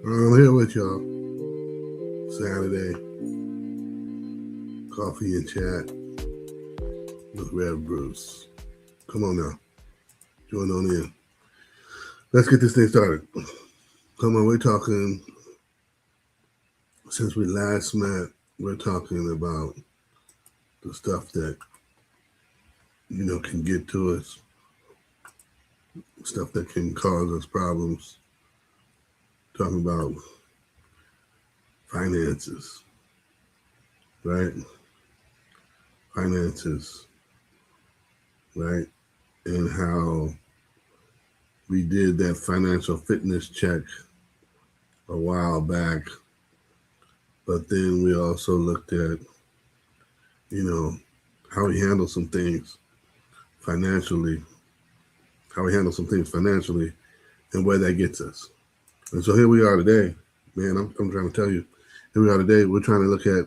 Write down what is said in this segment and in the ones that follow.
I'm here with y'all. Saturday, coffee and chat with Rev Bruce. Come on now, join on in. Let's get this thing started. Come on, we're talking, since we last met, we're talking about the stuff that, can get to us, stuff that can cause us problems. Talking about finances, right? Finances, right? And how we did that financial fitness check a while back, but then we also looked at, how we handle some things financially, and where that gets us. And so here we are today, man. I'm trying to tell you, here we are today. We're trying to look at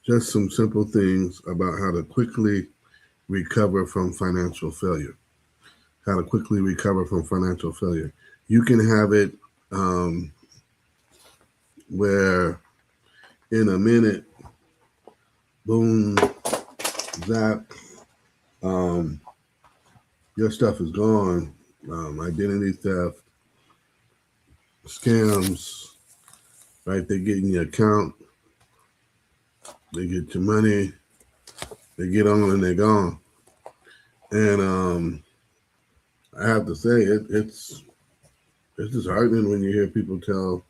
just some simple things about how to quickly recover from financial failure. How to quickly recover from financial failure. You can have it where in a minute, boom, zap, your stuff is gone. Identity theft, scams, right? They get in your account, they get your money, they get on and they're gone. And I have to say, it's disheartening when you hear people tell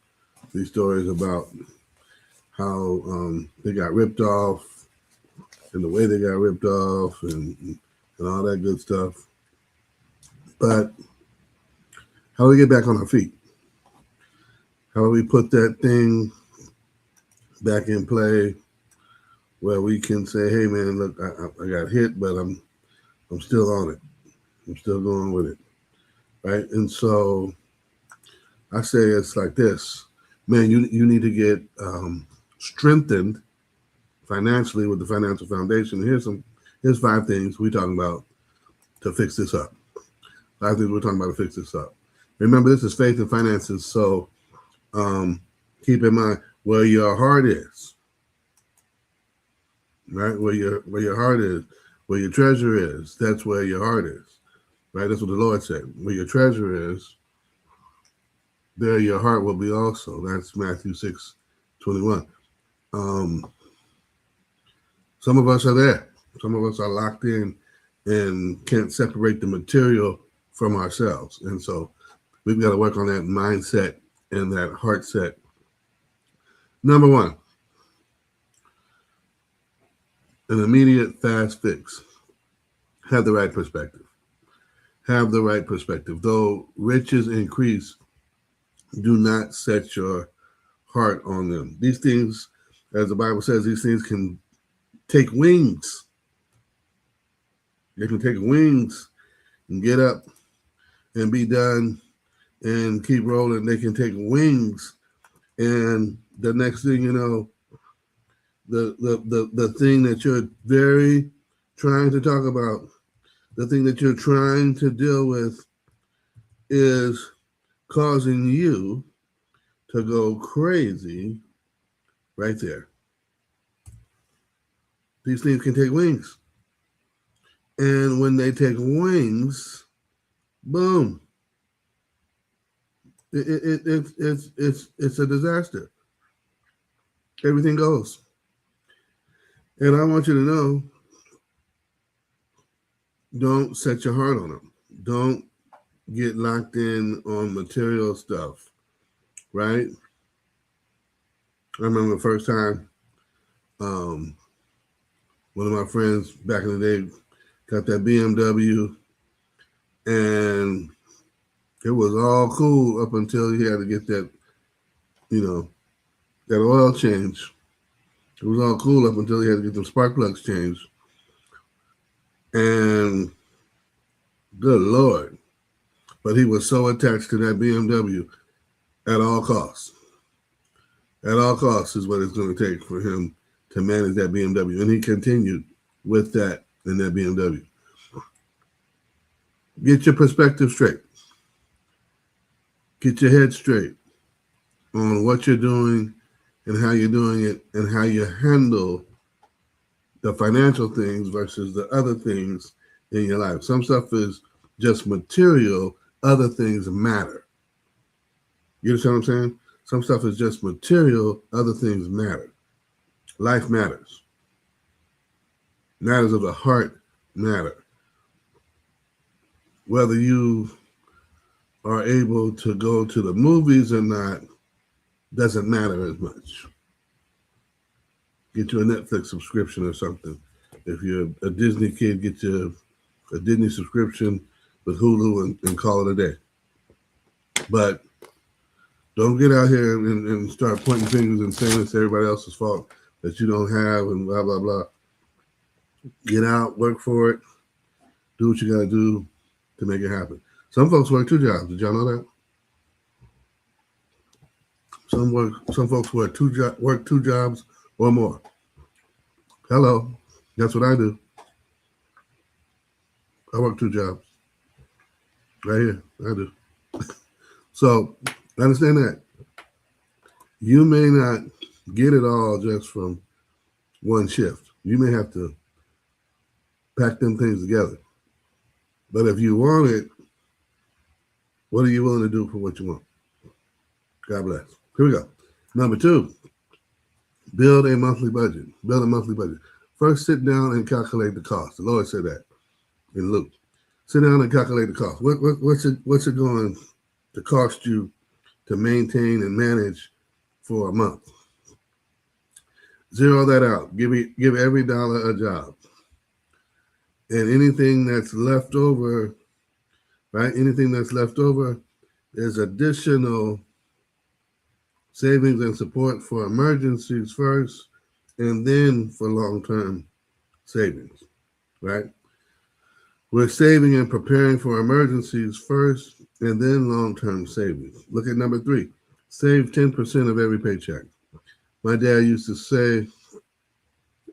these stories about how they got ripped off and the way they got ripped off and all that good stuff. But how do we get back on our feet? How do we put that thing back in play where we can say, hey man, look, I got hit, but I'm still on it. I'm still going with it. Right? And so I say it's like this. Man, you need to get strengthened financially with the financial foundation. Here's 5 things we're talking about to fix this up. 5 things we're talking about to fix this up. Remember, this is faith and finances, so keep in mind where your heart is. Right? Where your heart is, where your treasure is, that's where your heart is. Right? That's what the Lord said. Where your treasure is, there your heart will be also. That's Matthew 6:21. Some of us are there. Some of us are locked in and can't separate the material from ourselves. And so we've got to work on that mindset and that heart set. Number 1, an immediate fast fix. Have the right perspective. Have the right perspective. Though riches increase, do not set your heart on them. These things, as the Bible says, these things can take wings. They can take wings and get up and be done and keep rolling. They can take wings, and the next thing you know, the thing that you're very trying to talk about, the thing that you're trying to deal with is causing you to go crazy right there. These things can take wings. And when they take wings, boom. It's a disaster. Everything goes. And I want you to know, don't set your heart on them. Don't get locked in on material stuff, right? I remember the first time one of my friends back in the day got that BMW, and it was all cool up until he had to get that, that oil change. It was all cool up until he had to get the spark plugs changed. And good Lord. But he was so attached to that BMW at all costs. At all costs is what it's going to take for him to manage that BMW. And he continued with that in that BMW. Get your perspective straight. Get your head straight. on what you're doing and how you're doing it and how you handle the financial things versus the other things in your life. Some stuff is just material, other things matter. You understand what I'm saying? Some stuff is just material, other things matter. Life matters. Matters of the heart matter. Whether you are able to go to the movies or not doesn't matter as much. Get you a Netflix subscription or something. If you're a Disney kid, get you a Disney subscription with Hulu and call it a day. But don't get out here and start pointing fingers and saying it's everybody else's fault that you don't have and blah, blah, blah. Get out, work for it, do what you got to do to make it happen. Some folks work 2 jobs. Did y'all know that? Some folks work two jobs or more. Hello, that's what I do. I work 2 jobs. Right here, I do. So understand that. You may not get it all just from one shift. You may have to pack them things together. But if you want it, what are you willing to do for what you want? God bless. Here we go. Number 2, build a monthly budget. Build a monthly budget. First, sit down and calculate the cost. The Lord said that in Luke. Sit down and calculate the cost. What's it going to cost you to maintain and manage for a month? Zero that out. Give every dollar a job. And anything that's left over, right? Anything that's left over is additional savings and support for emergencies first, and then for long-term savings, right? We're saving and preparing for emergencies first, and then long-term savings. Look at number 3. Save 10% of every paycheck. My dad used to say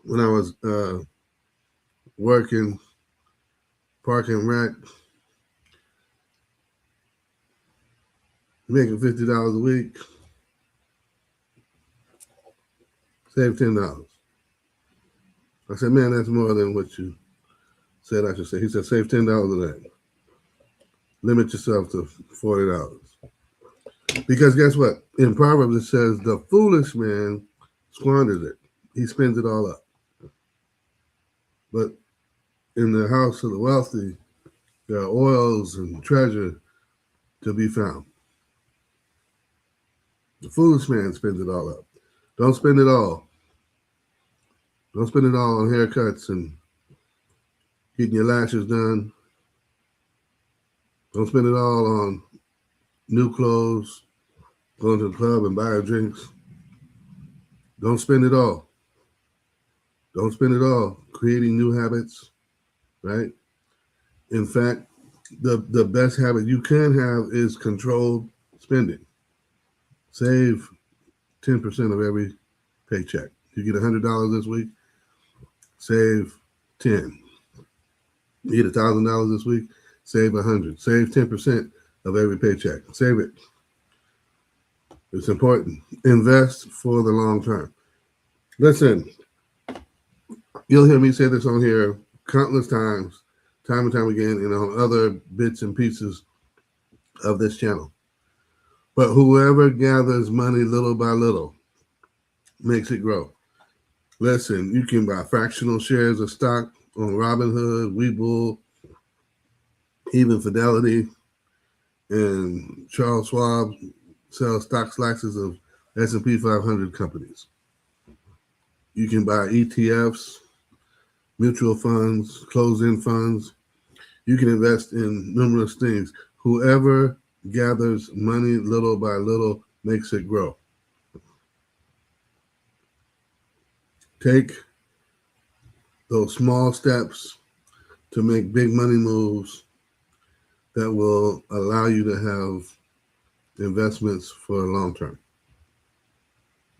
when I was working park and rec, making $50 a week, save $10. I said, man, that's more than what you said I should say. He said, save $10 a day. Limit yourself to $40. Because guess what? In Proverbs it says, the foolish man squanders it. He spends it all up. But in the house of the wealthy, there are oils and treasure to be found. The foolish man spends it all up. Don't spend it all. Don't spend it all on haircuts and getting your lashes done. Don't spend it all on new clothes, going to the club and buying drinks. Don't spend it all. Don't spend it all creating new habits, right? In fact, the best habit you can have is controlled spending. Save 10% of every paycheck. You get $100 this week, save 10. You get $1,000 this week, save 100. Save 10% of every paycheck. Save it. It's important. Invest for the long term. Listen, you'll hear me say this on here countless times, time and time again, and on other bits and pieces of this channel. But whoever gathers money little by little makes it grow. Listen, you can buy fractional shares of stock on Robinhood, Webull, even Fidelity, and Charles Schwab sells stock slices of S&P 500 companies. You can buy ETFs, mutual funds, closed-end funds. You can invest in numerous things. Whoever gathers money little by little makes it grow. Take those small steps to make big money moves that will allow you to have investments for the long term.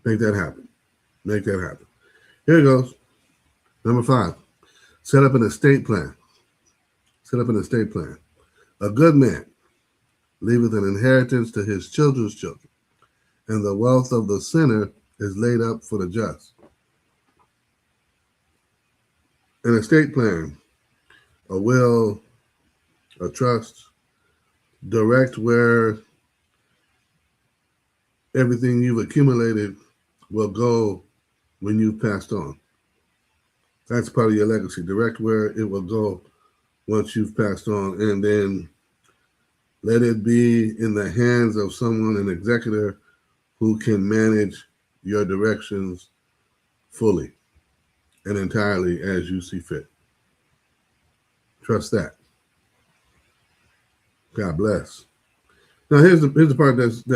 Make that happen. Make that happen. Here it goes. Number 5, set up an estate plan. Set up an estate plan. A good man leaveth an inheritance to his children's children, and the wealth of the sinner is laid up for the just. An estate plan, a will, a trust, direct where everything you've accumulated will go when you've passed on. That's part of your legacy. Direct where it will go once you've passed on, and then let it be in the hands of someone, an executor, who can manage your directions fully and entirely as you see fit. Trust that. God bless. Now here's the part that's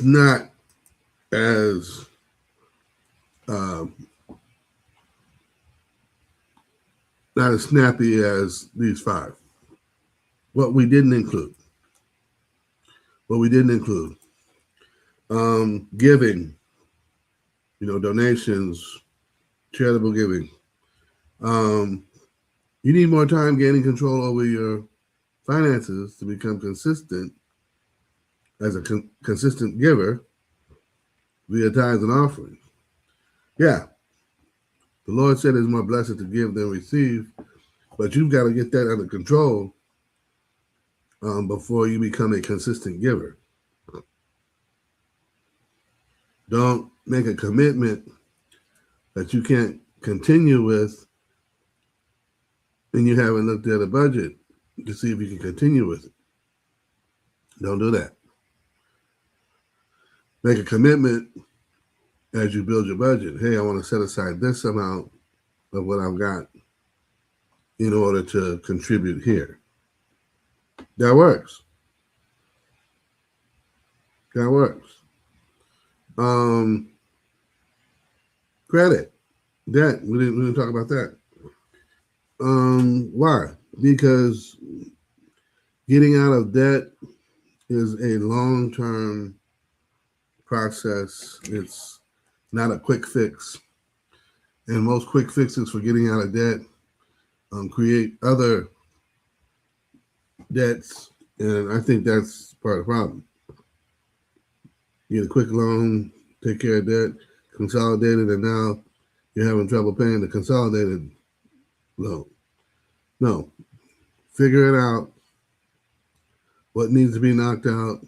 not as not as snappy as these five. What we didn't include. Giving, donations, charitable giving. You need more time gaining control over your finances to become consistent as a consistent giver via tithes and offerings. Yeah, the Lord said it's more blessed to give than receive, but you've got to get that under control before you become a consistent giver. Don't make a commitment that you can't continue with and you haven't looked at a budget to see if you can continue with it. Don't do that. Make a commitment as you build your budget. Hey, I want to set aside this amount of what I've got in order to contribute here. That works. Credit, debt. We didn't talk about that. Why? Because getting out of debt is a long-term process. It's not a quick fix. And most quick fixes for getting out of debt create other debts. And I think that's part of the problem. You get a quick loan, take care of debt, consolidated, and now you're having trouble paying the consolidated loan. No. Figure it out. What needs to be knocked out.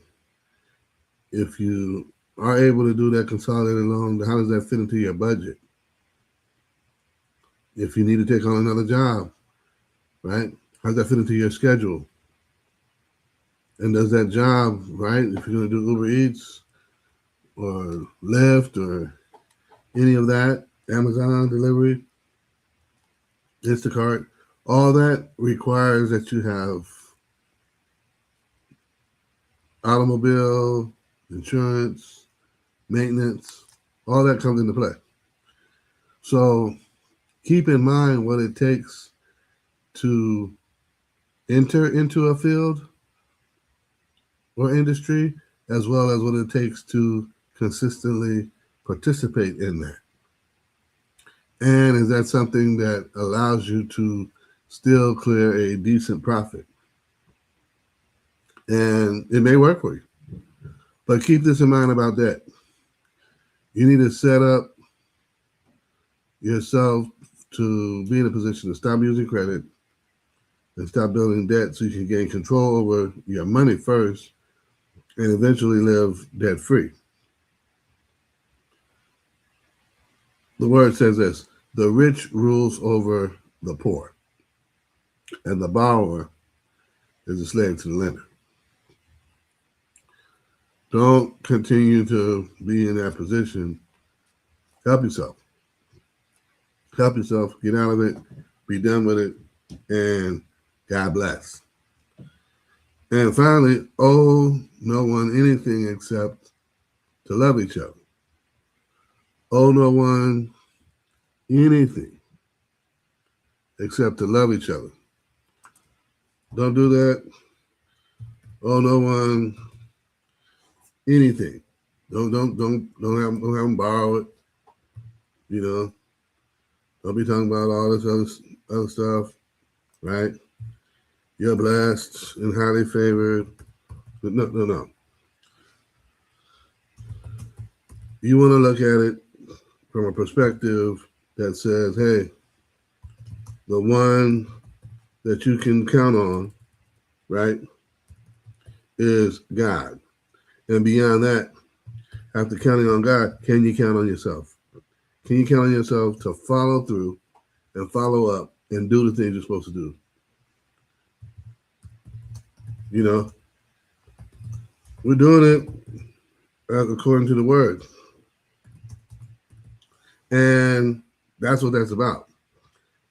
If you are able to do that consolidated loan, how does that fit into your budget? If you need to take on another job, right? How does that fit into your schedule? And does that job, right? If you're going to do Uber Eats or Lyft or any of that, Amazon delivery, Instacart, all that requires that you have automobile, insurance, maintenance, all that comes into play. So keep in mind what it takes to enter into a field or industry, as well as what it takes to consistently participate in that. And is that something that allows you to still clear a decent profit? And it may work for you. But keep this in mind about that. You need to set up yourself to be in a position to stop using credit and stop building debt so you can gain control over your money first and eventually live debt-free. The word says this: the rich rules over the poor, and the borrower is a slave to the lender. Don't continue to be in that position. Help yourself. Get out of it, be done with it, and God bless. And finally, owe no one anything except to love each other. Owe no one anything except to love each other. Don't do that. Owe no one anything. Don't have them borrow it. Don't be talking about all this other stuff, right? You're blessed and highly favored. But no. You want to look at it from a perspective that says, hey, the one that you can count on, right, is God. And beyond that, after counting on God, can you count on yourself? Can you count on yourself to follow through and follow up and do the things you're supposed to do? You know, we're doing it according to the word. And that's what that's about.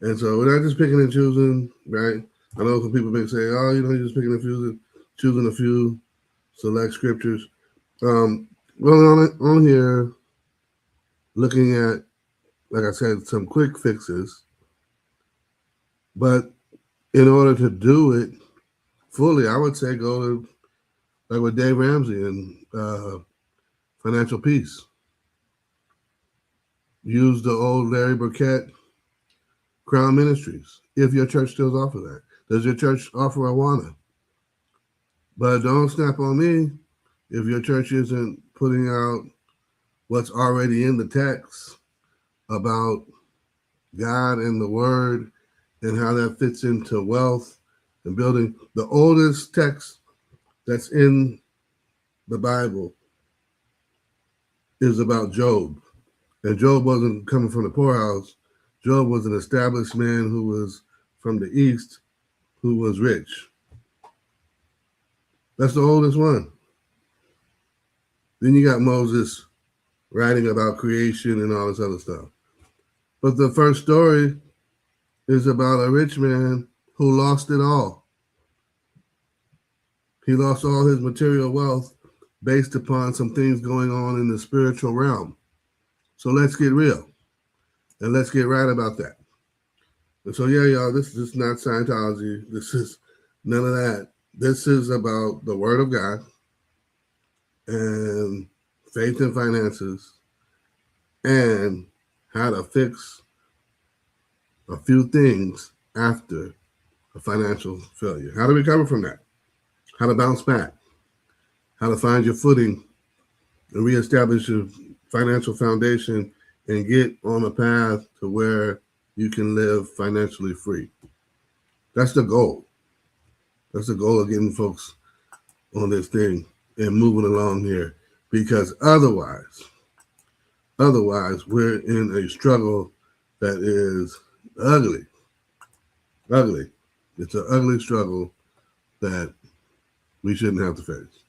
And so we're not just picking and choosing, right? I know some people may say, oh, you're just picking and choosing a few select scriptures. Well, on here, looking at, like I said, some quick fixes. But in order to do it fully, I would say go to, like with Dave Ramsey and Financial Peace. Use the old Larry Burkett Crown Ministries, if your church still offers that. Does your church offer Awana? But don't snap on me if your church isn't putting out what's already in the text about God and the Word and how that fits into wealth and building. The oldest text that's in the Bible is about Job. And Job wasn't coming from the poorhouse. Job was an established man who was from the East, who was rich. That's the oldest one. Then you got Moses writing about creation and all this other stuff. But the first story is about a rich man who lost it all. He lost all his material wealth based upon some things going on in the spiritual realm. So let's get real and let's get right about that. And so, yeah, y'all, this is not Scientology. This is none of that. This is about the Word of God and faith and finances and how to fix a few things after a financial failure. How to recover from that. How to bounce back. How to find your footing and reestablish your financial foundation and get on a path to where you can live financially free. That's the goal. That's the goal of getting folks on this thing and moving along here, because otherwise we're in a struggle that is ugly. It's an ugly struggle that we shouldn't have to face.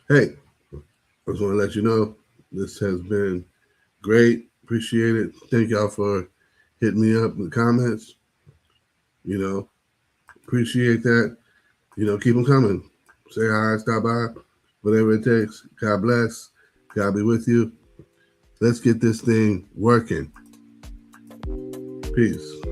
Hey, I just want to let you know this has been great. Appreciate it. Thank y'all for hitting me up in the comments. Appreciate that. Keep them coming. Say hi, stop by, whatever it takes. God bless. God be with you. Let's get this thing working. Peace.